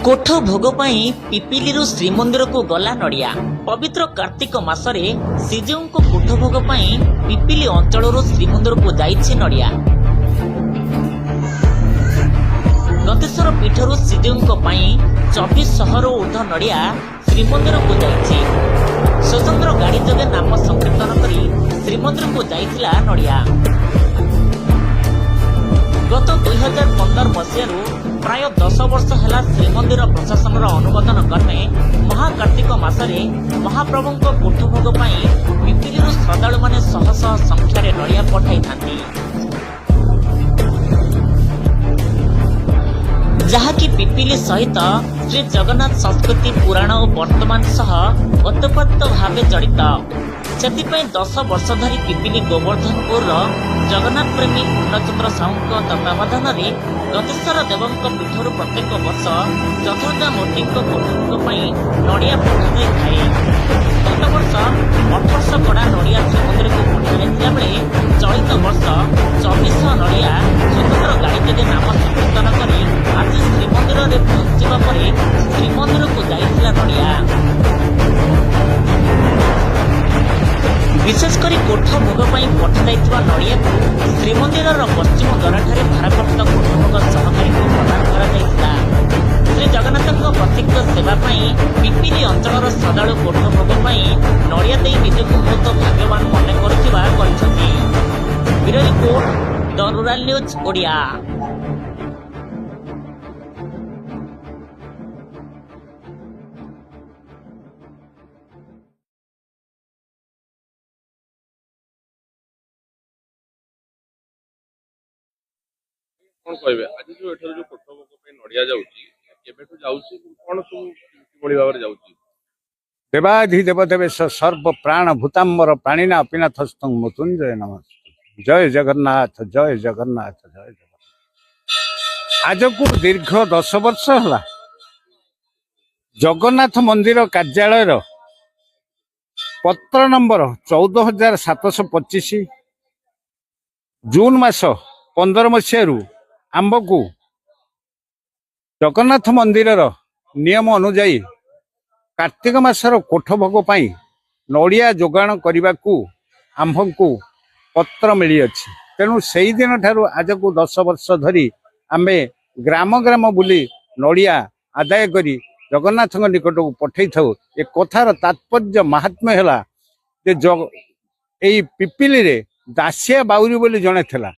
कोठ भोग पाई पिपिली श्रीमंदिर को गला नड़िया। पवित्र कार्तिक मासरे श्रीजीव को कोठ भोग पाई पिपिली अंचल श्रीमंदिर को जाइछि नड़िया। गतेश्वर पीठर श्रीजीव पाई 2400 ऊर्ध नड़िया श्रीमंदिर को जाइछि। स्वतंत्र गाड़ी जोगे नाम संकीर्तन करी श्रीमंदिर को जाइथिला नड़िया। गत 2015 मसीह प्राय 10 वर्ष है श्रीमंदिर प्रशासन अनुमोदन क्रमे महाकार्तिक मासरे महाप्रभु कोठ भोग पिपिली श्रद्धालु माने शह शह संख्यार नड़िया पठाई थांती, जहाँकि पिपिली सहित श्री जगन्नाथ संस्कृति पुराण और वर्तमान सह ओतप्रोत भाव जड़ित। से 10 वर्ष धरी पिपिली गोवर्धनपुर जगन्नाथ प्रेमी पूर्णचंद्र साहू तत्वावधान गतेश्वर देव पीठर प्रत्येक वर्ष चतुर्धा मूर्ति कोठ नड़िया पठाई थाए। गत वर्ष 1800 कड़ा नड़िया श्रीमंदिर को पठाई बेले चलित वर्ष 2400 नड़िया स्वतंत्र गाड़ी जोगे नाम संकीर्तन कर आज श्रीमंदिर में पहुंचा पर श्रीमंदिर को जाइथिला नड़िया। विशेषकर कोठ भोग पठा नड़िया को श्रीमंदिर पश्चिम द्वार भारप्राप्त कोठ भोग सहकारी को प्रदान करा। श्री जगन्नाथ प्रत्यक्ष सेवा पिपिली अंचल श्रद्धालु कोठ भोग नड़िया दे निजक बहुत भाग्यवान मन कर। Bureau report the rural news Odia. कौन कहबे आज जो एठर जो कोठ भोग पे नड़िया जाउची केबेठु जाउची कोन सब किबोली भाबरे जाउची। देवाधिदेव देवेश सर्व प्राण भूतांबर प्राणीना अपिनाथ मृत्युंजय नमस्ते। जय जगन्नाथ जय जगन्नाथ जय जगन्नाथ। आज को दीर्घ 10 वर्ष है जगन्नाथ मंदिर कार्यालय पत्र नंबर 14725 जून मास 15 मसीह आंबकू जगन्नाथ मंदिर नियम अनुजाई कार्तिक मासर कोठ भोग नड़िया जोगाण करने को आंबकू पत्र मिली अच्छी। तेणु से ही दिन ठारू आज को 10 वर्ष धरी आमे ग्राम ग्राम बुली नड़िया आदाय करी जगन्नाथ निकट को पठे था। ए कथार तात्पर्य महात्म्य है पिपिली रे दासिया बाउरी बोली जड़े थिला।